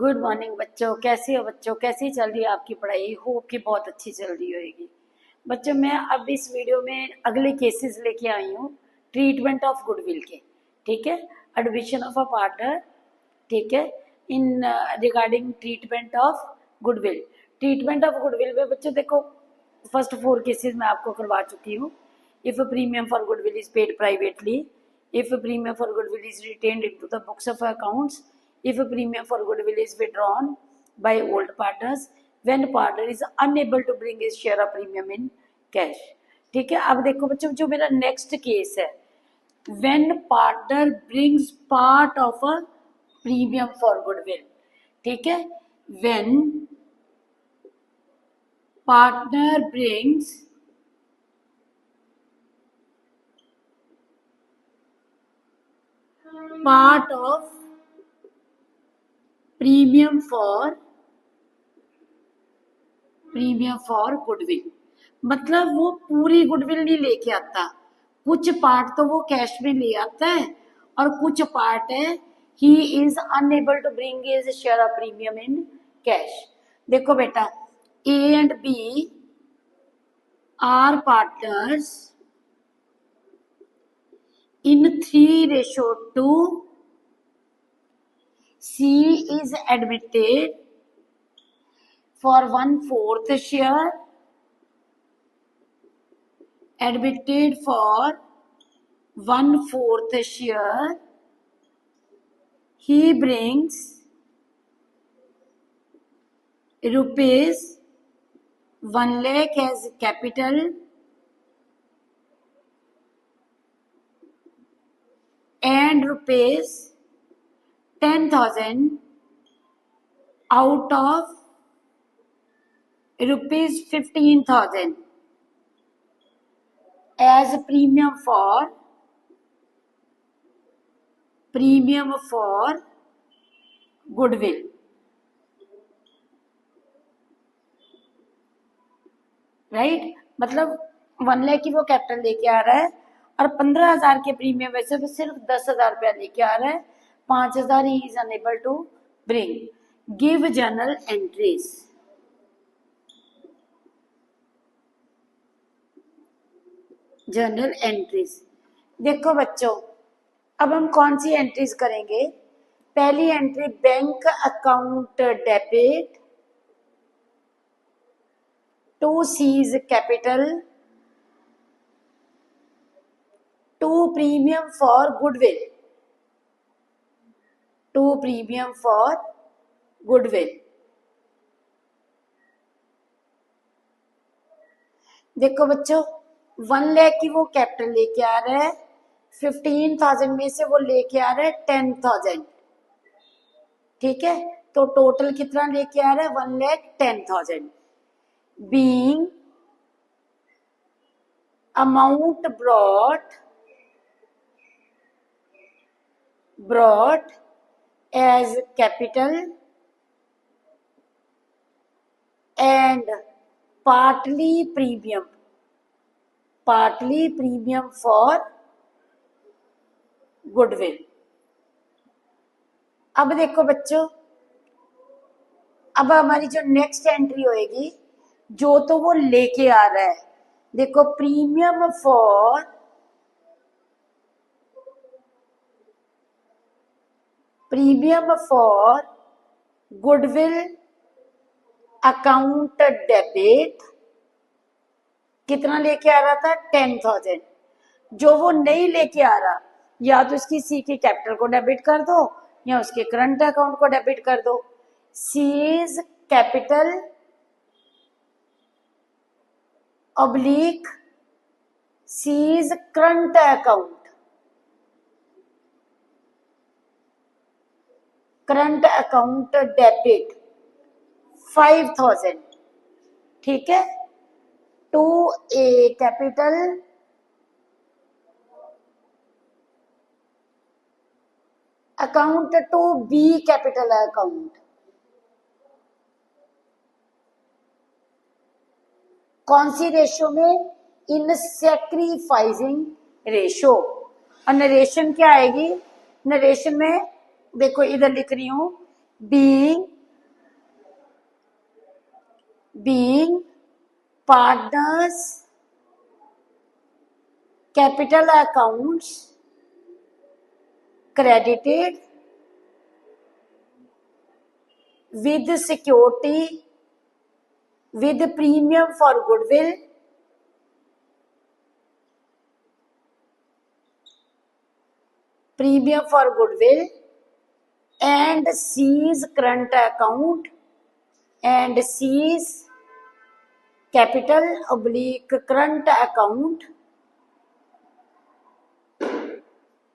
Good morning बच्चों, कैसे हो बच्चों? कैसी चल रही है आपकी पढ़ाई? होप कि बहुत अच्छी चल रही होगी। बच्चों मैं अब इस वीडियो में अगले केसेस लेके आई हूँ ट्रीटमेंट ऑफ गुडविल के। ठीक है, एडमिशन ऑफ अ पार्टनर। ठीक है, इन regarding treatment of goodwill. Treatment of goodwill में बच्चों देखो, फर्स्ट 4 केसेस मैं आपको करवा चुकी हूँ। If premium for goodwill is paid privately, if premium for goodwill is retained into the books of accounts, if premium for goodwill is withdrawn by old partners, when partner is unable to bring his share of premium in cash। ठीक है, अब देखो बच्चों जो मेरा next case है, when partner brings part of a premium for goodwill। ठीक है, when partner brings part of premium for goodwill, मतलब वो पूरी गुडविल नहीं लेके आता, कुछ पार्ट तो वो कैश में ले आता है और कुछ पार्ट है he is unable to bring his share of premium in cash. देखो बेटा, A and B are partners in 3:2। C is admitted for 1/4 share, admitted for 1/4 share, he brings rupees 1 lakh as capital and rupees 10,000 out of rupees 15,000 as premium for goodwill। Right, मतलब 1 लाख की वो capital लेके आ रहा है और 15,000 के premium वैसे वो सिर्फ 10,000 रुपया लेके आ रहा है, 5,000 he is unable to bring. Give journal entries. Journal entries देखो बच्चों, अब हम कौन सी एंट्रीज करेंगे? पहली entry bank account debit to C's capital to premium for goodwill, to premium for goodwill. देखो बच्चों, 1 लाख की वो कैपिटल लेके आ रहा है, 15,000 में से वो लेके आ रहा है 10,000। ठीक है, तो टोटल कितना लेके आ रहा है? 1,10,000। Being amount brought as capital and partly premium for goodwill. अब देखो बच्चों, अब हमारी जो नेक्स्ट एंट्री होएगी, जो तो वो लेके आ रहा है, देखो premium for goodwill account debit कितना लेके आ रहा था? 10,000। जो वो नहीं लेके आ रहा, या तो इसकी सी के कैपिटल को डेबिट कर दो या उसके करंट अकाउंट को डेबिट कर दो। C's capital oblique C's current account debit 5,000। ठीक है, to A capital account to B capital account. कौन सी रेशो में? In sacrificing ratio. और नरेशन क्या आएगी? नरेशन में देखो इधर लिख रही हूं, being partners capital accounts credited with security with premium for goodwill and cease current account and cease capital oblique current account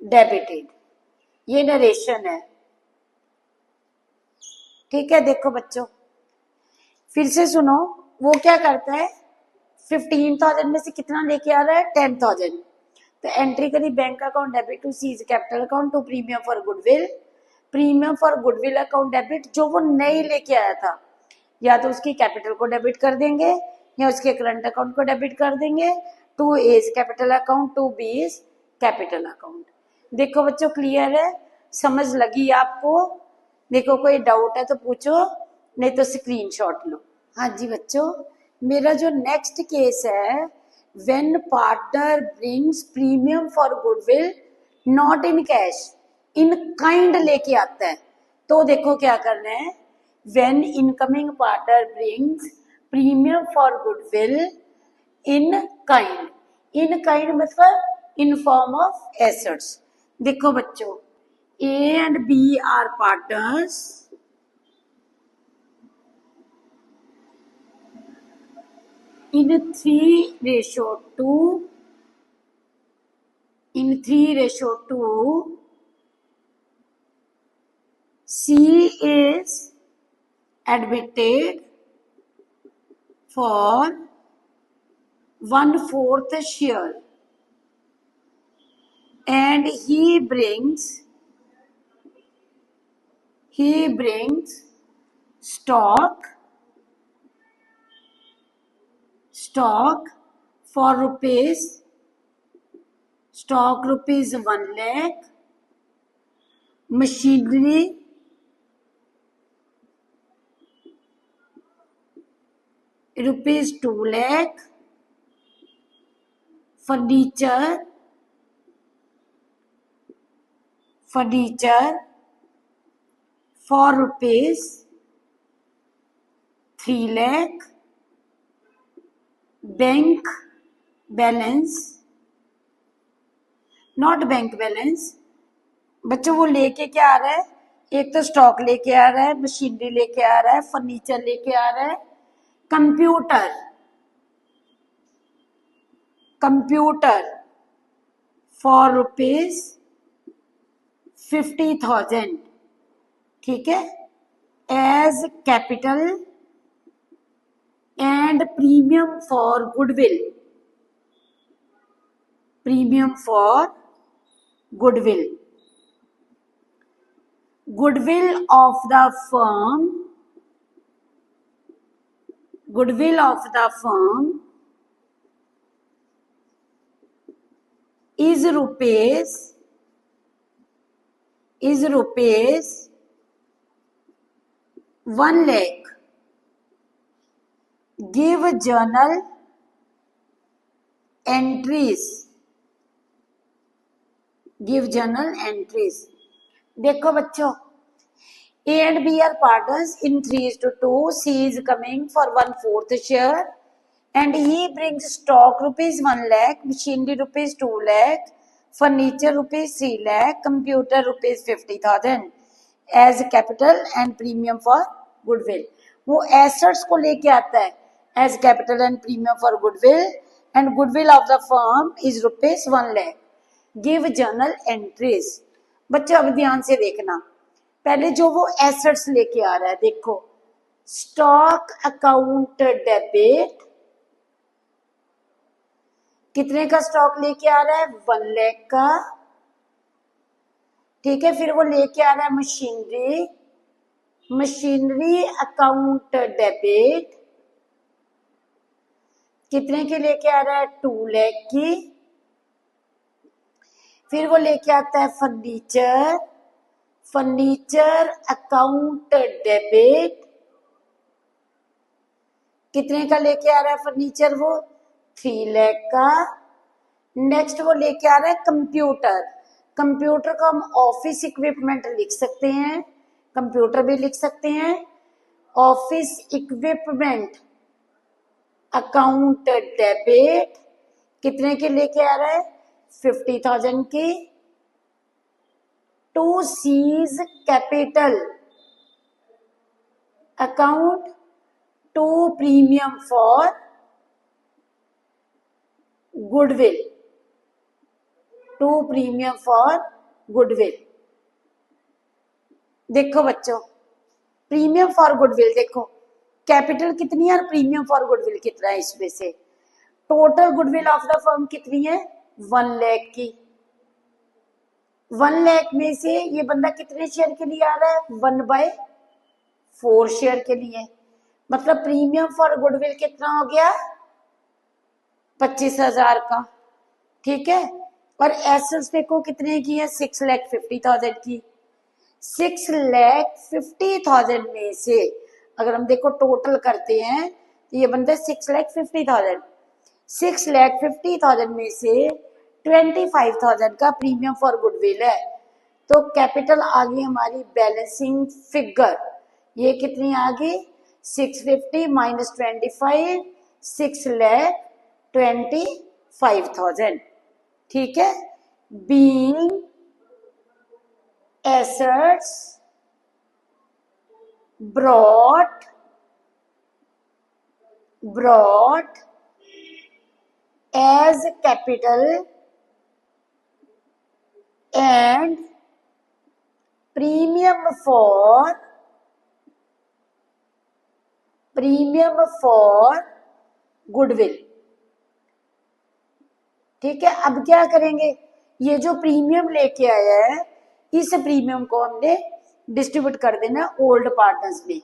debited। ये नरेशन है, ठीक है। देखो बच्चों फिर से सुनो, वो क्या करता है, 15,000 में से कितना लेके आ रहा है? 10,000। तो एंट्री करी bank account debit to C's capital account to premium for goodwill account debit. जो वो नहीं लेके आया था, या तो उसकी कैपिटल को डेबिट कर देंगे या उसके करंट अकाउंट को डेबिट कर देंगे। To A's capital account, to B is capital account. देखो बच्चों क्लियर है, समझ लगी आपको? देखो कोई डाउट है तो पूछो, नहीं तो स्क्रीनशॉट लो। हाँ जी बच्चों, मेरा जो नेक्स्ट केस है, when partner brings premium for goodwill not in cash, in kind लेके आता है। तो देखो क्या करना है, when incoming partner brings premium for goodwill in kind मतलब इन फॉर्म ऑफ एसेट्स। देखो बच्चों A and B are partners in 3:2, C is admitted for 1/4 share and he brings stock for rupees 1 lakh, machinery rupees 2 lakh, furniture for rupees 3 lakh, bank balance, not bank balance. बच्चों वो लेके क्या आ रहा है, एक तो स्टॉक लेके आ रहा है, मशीनरी लेके आ रहा है, फर्नीचर लेके आ रहा है, कंप्यूटर फॉर रुपीज 50,000, ठीक है, as capital and premium for goodwill goodwill of the firm is rupees 1 lakh। give journal entries। देखो बच्चों A and B are partners in 3:2, C is coming for 1/4 share and he brings stock rupees 1 lakh, machinery rupees 2 lakh, furniture rupees 3 lakh, computer rupees 50,000 as capital and premium for goodwill। वो assets को लेके आता है as capital and premium for goodwill and goodwill of the firm is rupees 1 lakh। give journal entries। बच्चों अब ध्यान से देखना, पहले जो वो एसेट्स लेके आ रहा है, देखो स्टॉक अकाउंट डेबिट, कितने का स्टॉक लेके आ रहा है? 1 लाख का, ठीक है। फिर वो लेके आ रहा है मशीनरी अकाउंट डेबिट, कितने की लेके आ रहा है? 2 लाख की। फिर वो लेके आता है फर्नीचर, फर्नीचर अकाउंट डेबिट, कितने का लेके आ रहा है फर्नीचर वो, 3 लाख का। नेक्स्ट वो लेके आ रहा है कंप्यूटर, कंप्यूटर को हम ऑफिस इक्विपमेंट लिख सकते हैं, कंप्यूटर भी लिख सकते हैं। ऑफिस इक्विपमेंट अकाउंट डेबिट कितने के लेके आ रहा है, 50,000 की। To C's capital account, to premium for goodwill, to premium for goodwill. देखो बच्चों, प्रीमियम फॉर गुडविल देखो, कैपिटल कितनी है और प्रीमियम फॉर गुडविल कितना है, इसमें से total goodwill of the firm कितनी है, 1 लाख की। 1 लाख में से ये बंदा कितने शेयर के लिए आ रहा है, 1/4 शेयर के लिए। मतलब प्रीमियम फॉर गुडविल कितना हो गया, 25,000 का, ठीक है। और एसेट्स देखो कितने की है, 6,50,000 की। 6,50,000 में से अगर हम देखो टोटल करते हैं तो ये बनता है 6,50,000। 6,50,000 में से 25,000 का प्रीमियम फॉर गुडविल है, तो कैपिटल आ गई हमारी बैलेंसिंग फिगर। ये कितनी आ गई, 650 माइनस 25, 6,25,000, ठीक है। Being assets brought as capital and premium for goodwill, ठीक है। अब क्या करेंगे, ये जो प्रीमियम लेके आया है इस प्रीमियम को हमने डिस्ट्रीब्यूट कर देना ओल्ड पार्टनर्स में।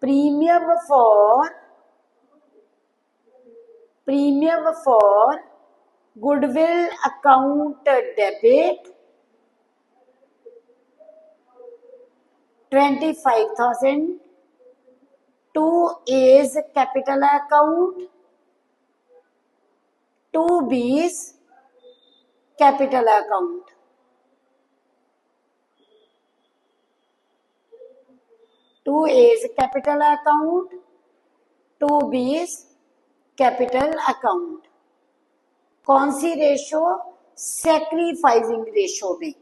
Premium for goodwill account debit 25,000 to A's capital account, to B's capital account. To A's capital account, to B's capital account. कौन सी रेशो, सैक्रिफाइसिंग रेशो में,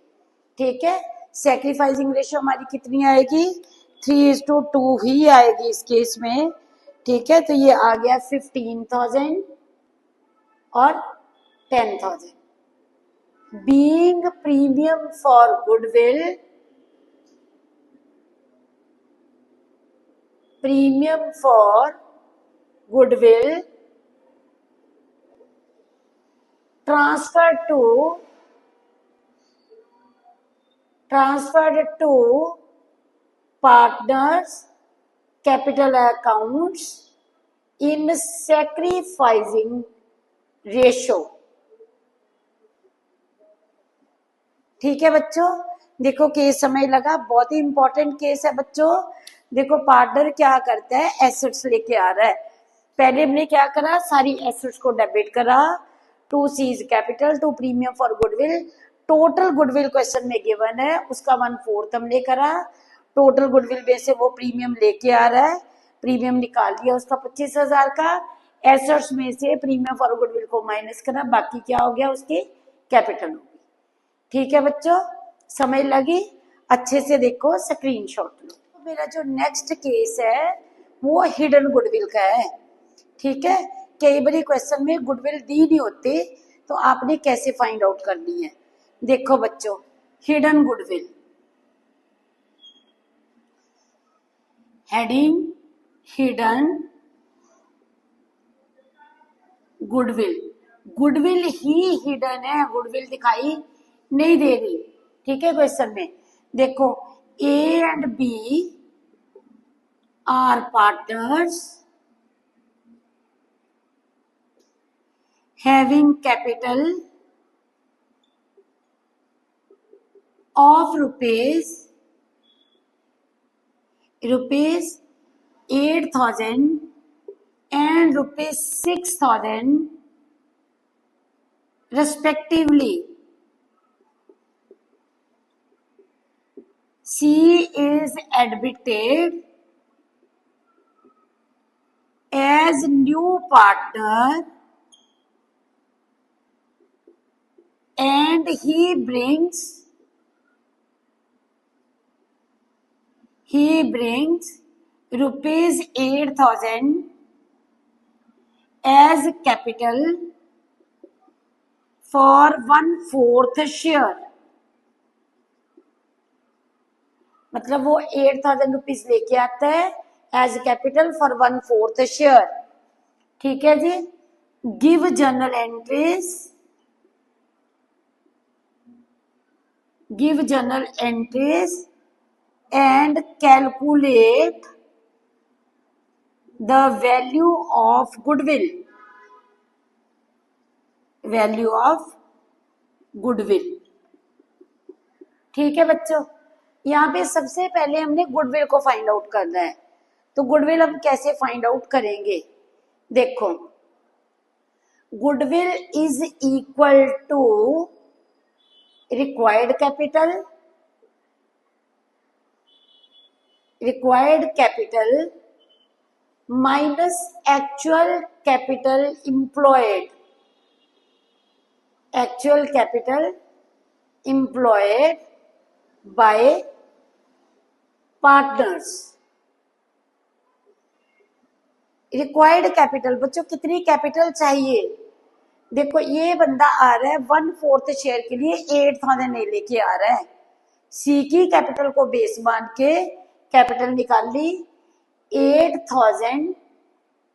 ठीक है। सैक्रिफाइसिंग रेशो हमारी कितनी आएगी, 3:2 ही आएगी इस केस में, ठीक है। तो ये आ गया 15,000 और 10,000। Being premium for goodwill, premium for goodwill transferred to partners capital accounts in sacrificing ratio, ठीक है बच्चों। देखो केस समय लगा, बहुत ही इंपॉर्टेंट केस है बच्चों। देखो पार्टनर क्या करता है, एसेट्स लेके आ रहा है। पहले हमने क्या करा, सारी एसेट्स को डेबिट करा, to C's capital, to premium for goodwill. Total goodwill question में गिवन है, उसका 1/4 हमने करा। टोटल गुडविल में से वो प्रीमियम लेके आ रहा है, प्रीमियम निकाल दिया उसका 25,000 का। एसेट्स में से प्रीमियम फॉर गुडविल को माइनस करा, बाकी क्या हो गया, उसकी कैपिटल होगी, ठीक है बच्चों। समय लगी, अच्छे से देखो, स्क्रीनशॉट लो। तो मेरा जो नेक्स्ट केस है वो हिडन गुडविल का है, ठीक है। कई बार क्वेश्चन में गुडविल दी नहीं होती, तो आपने कैसे फाइंड आउट करनी है। देखो बच्चों, hidden goodwill, heading hidden goodwill, goodwill ही हिडन है, गुडविल दिखाई नहीं दे रही, ठीक है। क्वेश्चन में देखो, A and B are partners having capital of rupees 8,000 and rupees 6,000 respectively. She is admitted as new partner and he brings rupees 8,000 as capital for 1/4 share. मतलब वो 8,000 रुपीज लेके आता है एज कैपिटल फॉर 1/4 शेयर. ठीक है जी. Give journal entries and calculate the value of goodwill. ठीक है बच्चों. यहाँ पे सबसे पहले हमने गुडविल को फाइंड आउट करना है. तो गुडविल हम कैसे फाइंड आउट करेंगे? देखो, goodwill is equal to required capital minus actual capital employed by partners. Required capital बच्चों कितनी कैपिटल चाहिए? देखो, ये बंदा आ रहा है 1/4 शेयर के लिए 8,000 लेके आ रहा है. सी की कैपिटल को बेस मान के कैपिटल निकाल ली. 8,000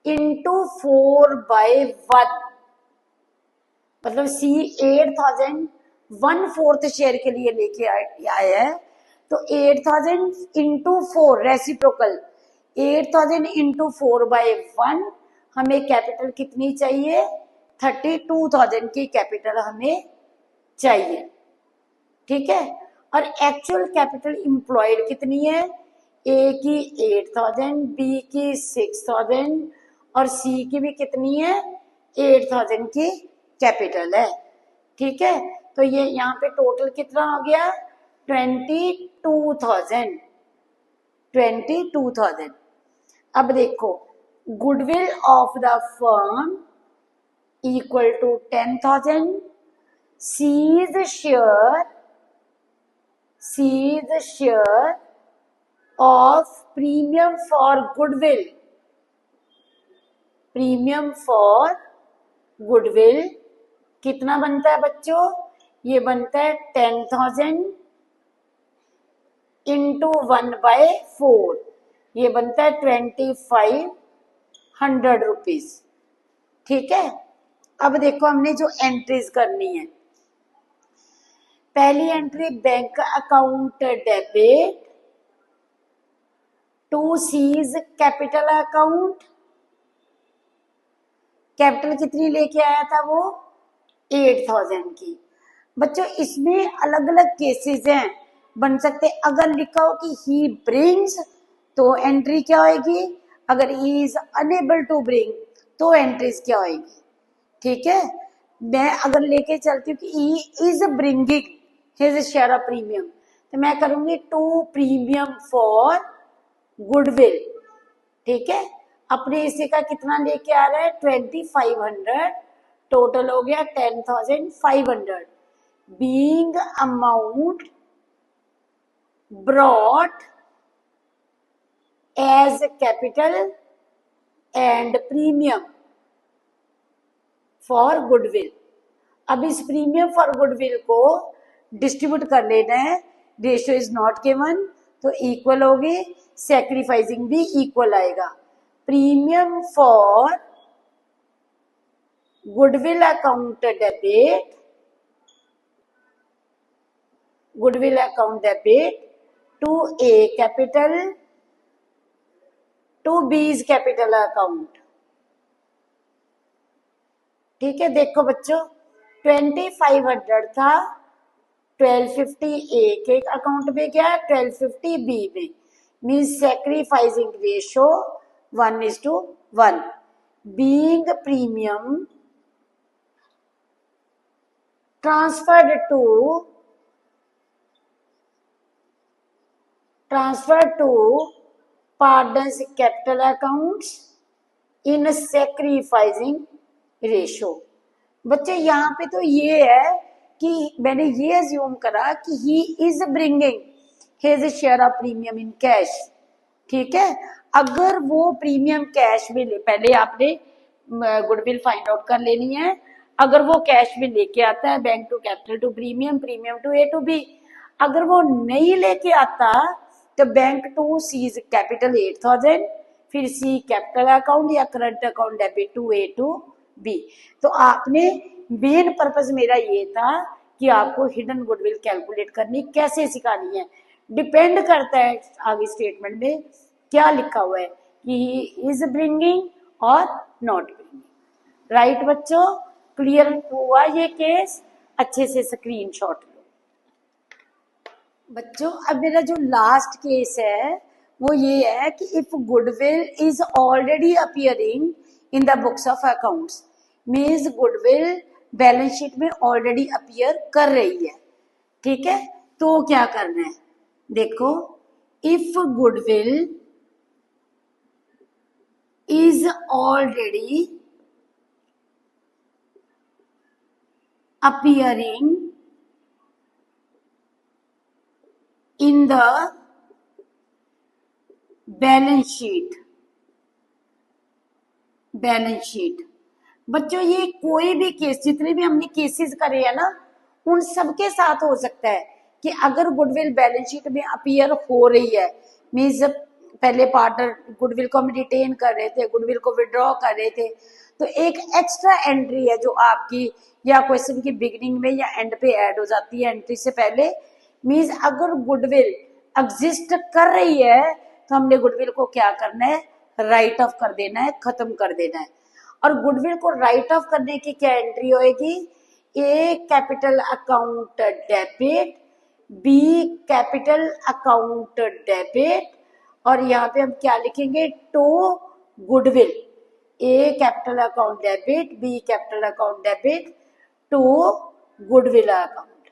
इंटू 4/1 मतलब सी 8,000 1/4 शेयर के लिए लेके आया है. तो 8,000 इंटू 4 रेसिप्रोकल 8,000 इंटू 4/1 हमें कैपिटल कितनी चाहिए? 32,000 की कैपिटल हमें चाहिए. ठीक है. और एक्चुअल कैपिटल इम्प्लॉयड कितनी है? ए की 8,000, बी की 6,000 और सी की भी कितनी है? 8,000 की कैपिटल है. ठीक है. तो ये यहाँ पे टोटल कितना हो गया? 22,000. अब देखो, goodwill of the firm equal to 10,000. C's share of premium for goodwill कितना बनता है बच्चों? ये बनता है 10,000 इंटू 1/4. ये बनता है 2,500 रुपीज. ठीक है. अब देखो, हमने जो एंट्रीज करनी है. पहली entry bank account debit to C's capital account. Capital कितनी लेके आया था वो? 8,000 की. बच्चों, इसमें अलग अलग केसेस हैं, बन सकते. अगर लिखा हो कि ही ब्रिंग्स तो एंट्री क्या होगी? अगर he is unable to bring तो एंट्रीज क्या होगी? ठीक है. मैं अगर लेके चलती हूँ कि he is bringing his share of premium तो मैं करूंगी टू प्रीमियम फॉर गुडविल. ठीक है. अपने हिस्से का कितना लेके आ रहा है? 2,500. टोटल हो गया 10,500. Being amount brought as capital and premium for goodwill. अब इस प्रीमियम फॉर गुडविल को डिस्ट्रीब्यूट कर लेना है. रेशियो इज नॉट गिवन तो इक्वल होगी. सैक्रिफाइसिंग भी इक्वल आएगा. Premium for goodwill account debit to A capital to B's capital account. ठीक है. देखो बच्चों, 2,500 था, 1250 ए के अकाउंट में क्या है, 1250 बी में, means sacrificing ratio 1:1, being premium transferred to partners capital accounts in sacrificing ratio। बच्चे यहाँ पे तो ये है कि मैंने ये अज्यूम करा कि he is bringing his share of premium in cash, ठीक है। अगर वो प्रीमियम कैश में ले, पहले आपने गुडविल फाइंड आउट कर लेनी है। अगर वो कैश में लेके आता है, bank to capital to premium, premium to A to B. अगर वो नहीं लेके आता तो बैंक टू सीज कैपिटल 8000, फिर सी कैपिटल अकाउंट या current account debit to A to B. तो आपने मेन पर्पस मेरा ये था कि आपको हिडन गुडविल कैलकुलेट करनी कैसे सिखानी है। डिपेंड करता है आगे स्टेटमेंट में क्या लिखा हुआ है कि ही इज ब्रिंगिंग और नॉट ब्रिंगिंग। राइट बच्चों, क्लियर हुआ ये केस? अच्छे से स्क्रीनशॉट लो बच्चों। अब मेरा जो लास्ट केस है वो ये है कि if goodwill is already appearing in the books of accounts, means goodwill balance sheet में ऑलरेडी अपीयर कर रही है, ठीक है। तो क्या करना है, देखो, if goodwill is already appearing in the balance sheet। बच्चों ये कोई भी केस, जितने भी हमने केसेस करे हैं ना, उन सबके साथ हो सकता है कि अगर गुडविल बैलेंस शीट में अपीयर हो रही है, मीन्स पहले पार्टनर गुडविल को हम रिटेन कर रहे थे, गुडविल को विड्रॉ कर रहे थे, तो एक एक्स्ट्रा एंट्री है जो आपकी या क्वेश्चन की बिगिनिंग में या एंड पे ऐड हो जाती है एंट्री से पहले। मीन्स अगर गुडविल एग्जिस्ट कर रही है तो हमने गुडविल को क्या करना है, राइट ऑफ कर देना है, खत्म कर देना है। और गुडविल को राइट ऑफ करने की क्या एंट्री होएगी, A capital account debit, B capital account debit, और यहाँ पे हम क्या लिखेंगे, to goodwill, A capital account debit, B capital account debit to goodwill account,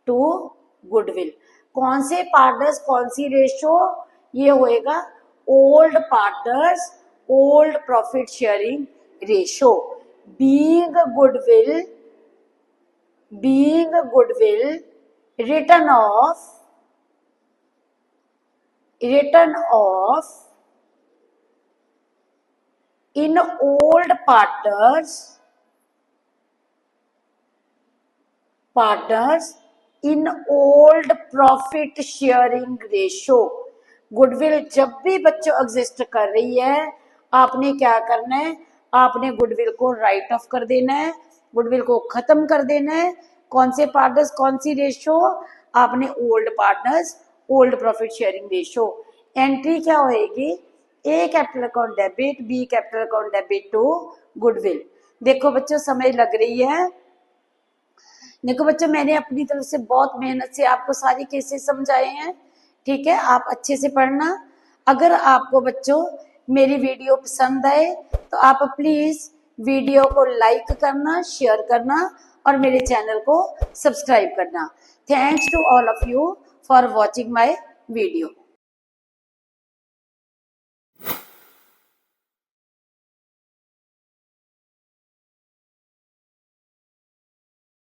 to goodwill. कौन से पार्टनर्स, कौन सी रेशो, ये होएगा old partners old profit sharing ratio. Being goodwill written off in old partners in old profit sharing ratio। गुडविल जब भी बच्चों एग्जिस्ट कर रही है, आपने क्या करना है, आपने गुडविल को राइट ऑफ कर देना है, गुडविल को खत्म कर देना है। कौन से पार्टनर्स, कौन सी रेशो, आपने old partners old profit sharing ratio. Entry क्या होएगी, A capital account debit, B capital account debit to goodwill. देखो बच्चों समझ लग रही है? देखो बच्चों मैंने अपनी तरफ से बहुत मेहनत से आपको सारी केसेस समझाए हैं, ठीक है। आप अच्छे से पढ़ना। अगर आपको बच्चों मेरी वीडियो पसंद आए तो आप प्लीज वीडियो को लाइक करना, शेयर करना और मेरे चैनल को सब्सक्राइब करना। Thanks to all of you for watching my video.